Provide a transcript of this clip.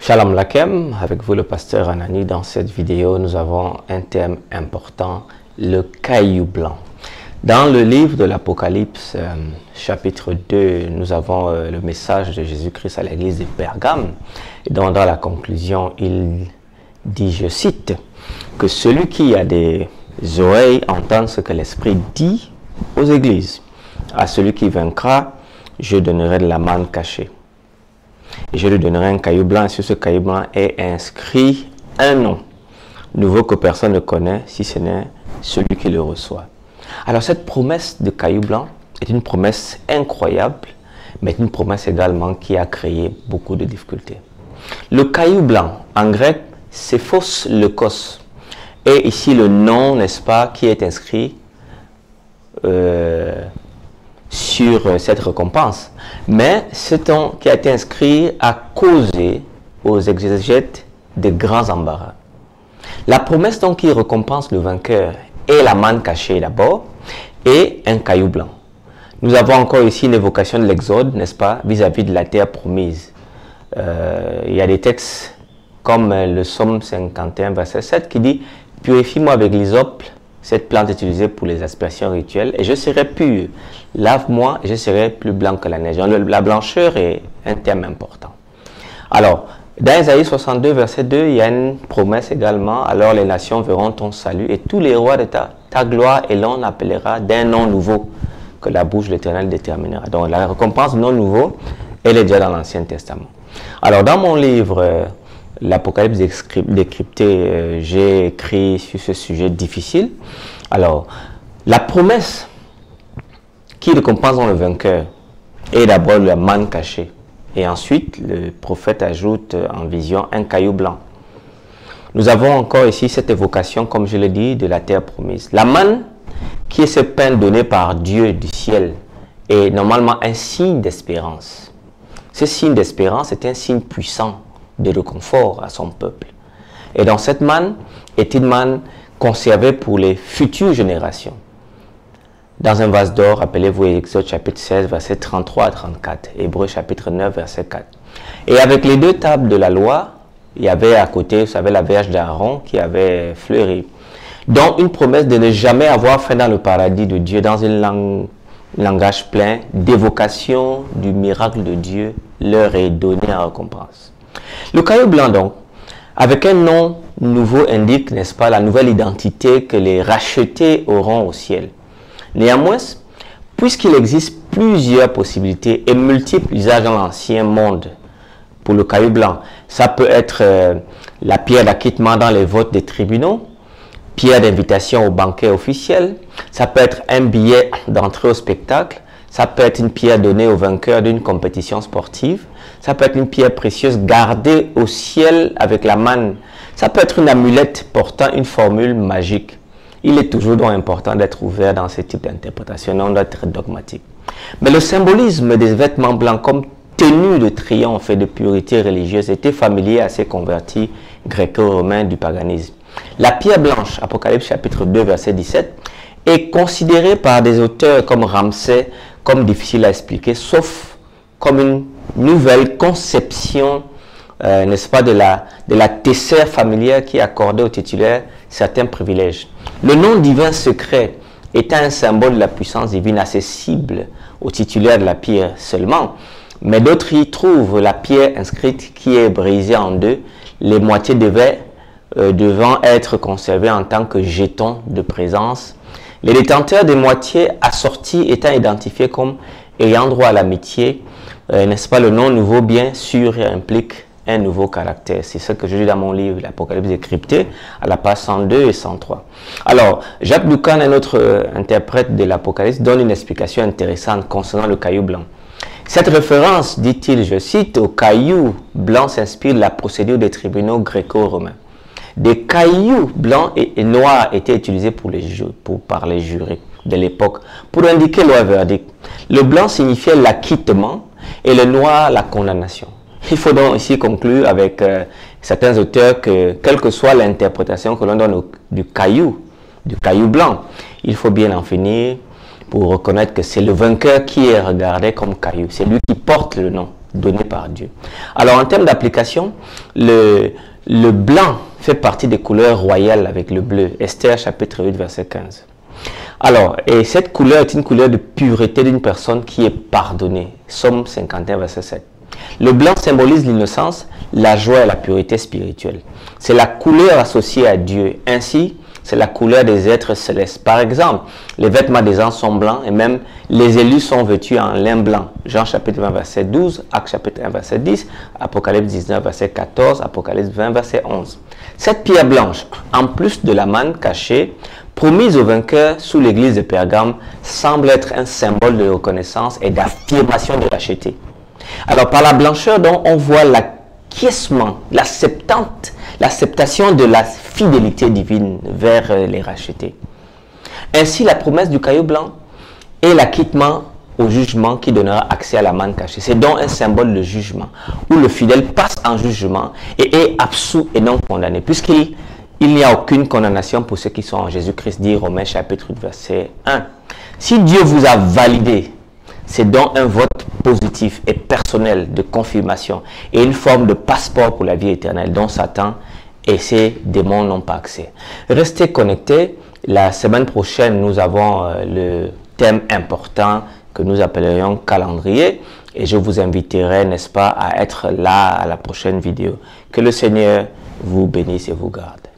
Shalom Lakem, avec vous le pasteur Anani. Dans cette vidéo, nous avons un thème important, le caillou blanc. Dans le livre de l'Apocalypse, chapitre 2, nous avons le message de Jésus-Christ à l'église de Pergame. Et dans la conclusion, il dit, je cite, que celui qui a des oreilles entende ce que l'Esprit dit aux églises. À celui qui vaincra, je donnerai de la manne cachée. Et je lui donnerai un caillou blanc, et sur ce caillou blanc est inscrit un nom nouveau que personne ne connaît, si ce n'est celui qui le reçoit. Alors cette promesse de caillou blanc est une promesse incroyable, mais une promesse également qui a créé beaucoup de difficultés. Le caillou blanc, en grec, c'est phos leukos. Et ici le nom, n'est-ce pas, qui est inscrit sur cette récompense. Mais ce nom qui a été inscrit a causé aux exégètes de grands embarras. La promesse donc qui récompense le vainqueur est la manne cachée d'abord et un caillou blanc. Nous avons encore ici une évocation de l'Exode, n'est-ce pas, vis-à-vis de la terre promise. Il y a des textes comme le psaume 51, verset 7 qui dit « Purifie-moi avec l'hysope, cette plante utilisée pour les aspersions rituelles, et je serai pur. Lave-moi, et je serai plus blanc que la neige. » La blancheur est un thème important. Alors, dans Isaïe 62, verset 2, il y a une promesse également. « Alors les nations verront ton salut, et tous les rois de ta gloire, et l'on appellera d'un nom nouveau que la bouche de l'Éternel déterminera. » Donc la récompense nom nouveau, elle est déjà dans l'Ancien Testament. Alors dans mon livre, l'Apocalypse décrypté, j'ai écrit sur ce sujet difficile. Alors, la promesse qui récompense le vainqueur est d'abord la manne cachée. Et ensuite, le prophète ajoute en vision un caillou blanc. Nous avons encore ici cette évocation, comme je l'ai dit, de la terre promise. La manne, qui est ce pain donné par Dieu du ciel, est normalement un signe d'espérance. Ce signe d'espérance est un signe puissant de réconfort à son peuple. Et dans cette manne est une manne conservée pour les futures générations. Dans un vase d'or, rappelez-vous Exode chapitre 16, verset 33 à 34, Hébreux chapitre 9, verset 4. Et avec les deux tables de la loi, il y avait à côté, vous savez, la verge d'Aaron qui avait fleuri. Donc une promesse de ne jamais avoir faim dans le paradis de Dieu, dans un langage plein d'évocation du miracle de Dieu, leur est donné en récompense. Le caillou blanc, donc, avec un nom nouveau, indique, n'est-ce pas, la nouvelle identité que les rachetés auront au ciel. Néanmoins, puisqu'il existe plusieurs possibilités et multiples usages dans l'ancien monde pour le caillou blanc, ça peut être la pierre d'acquittement dans les votes des tribunaux, pierre d'invitation au banquet officiel, ça peut être un billet d'entrée au spectacle, ça peut être une pierre donnée au vainqueur d'une compétition sportive. Ça peut être une pierre précieuse gardée au ciel avec la manne. Ça peut être une amulette portant une formule magique. Il est toujours donc important d'être ouvert dans ce type d'interprétation, non d'être dogmatique. Mais le symbolisme des vêtements blancs comme tenue de triomphe et de purité religieuse était familier à ces convertis gréco-romains du paganisme. La pierre blanche, Apocalypse chapitre 2, verset 17, est considérée par des auteurs comme Ramsay comme difficile à expliquer, sauf comme une nouvelle conception, n'est-ce pas, de la tessère familière qui accordait aux titulaires certains privilèges. Le nom divin secret étant un symbole de la puissance divine accessible aux titulaires de la pierre seulement, mais d'autres y trouvent la pierre inscrite qui est brisée en deux, les moitiés devant être conservées en tant que jetons de présence. Les détenteurs des moitiés assorties étant identifiés comme ayant droit à l'amitié, n'est-ce pas, le nom nouveau bien sûr implique un nouveau caractère. C'est ce que je dis dans mon livre, l'Apocalypse décrypté, à la page 102 et 103. Alors, Jacques Lucan, un autre interprète de l'Apocalypse, donne une explication intéressante concernant le caillou blanc. Cette référence, dit-il, je cite, au caillou blanc s'inspire de la procédure des tribunaux gréco-romains. Des cailloux blancs et noirs étaient utilisés par les jurés de l'époque pour indiquer leur verdict. Le blanc signifiait l'acquittement et le noir la condamnation. Il faut donc ici conclure avec certains auteurs que, quelle que soit l'interprétation que l'on donne du caillou blanc, il faut bien en finir pour reconnaître que c'est le vainqueur qui est regardé comme caillou. C'est lui qui porte le nom donné par Dieu. Alors en termes d'application, le blanc fait partie des couleurs royales avec le bleu. Esther chapitre 8 verset 15. Alors, et cette couleur est une couleur de pureté d'une personne qui est pardonnée. Somme 51 verset 7. Le blanc symbolise l'innocence, la joie et la pureté spirituelle. C'est la couleur associée à Dieu. Ainsi, c'est la couleur des êtres célestes. Par exemple, les vêtements des anges sont blancs et même les élus sont vêtus en lin blanc. Jean chapitre 20 verset 12, Actes chapitre 1 verset 10, Apocalypse 19 verset 14, Apocalypse 20 verset 11. Cette pierre blanche, en plus de la manne cachée, promise aux vainqueurs sous l'église de Pergame, semble être un symbole de reconnaissance et d'affirmation de racheté. Alors par la blancheur dont on voit l'acquiescement, l'acceptation de la fidélité divine vers les rachetés. Ainsi la promesse du caillou blanc est l'acquittement au jugement qui donnera accès à la manne cachée. C'est donc un symbole de jugement où le fidèle passe en jugement et est absous et non condamné, puisqu'il n'y a aucune condamnation pour ceux qui sont en Jésus-Christ, dit Romains chapitre 8 verset 1. Si Dieu vous a validé, c'est donc un vote positif et personnel de confirmation et une forme de passeport pour la vie éternelle dont Satan et ses démons n'ont pas accès. Restez connectés. La semaine prochaine, nous avons le thème important que nous appellerions calendrier et je vous inviterai, n'est-ce pas, à être là à la prochaine vidéo. Que le Seigneur vous bénisse et vous garde.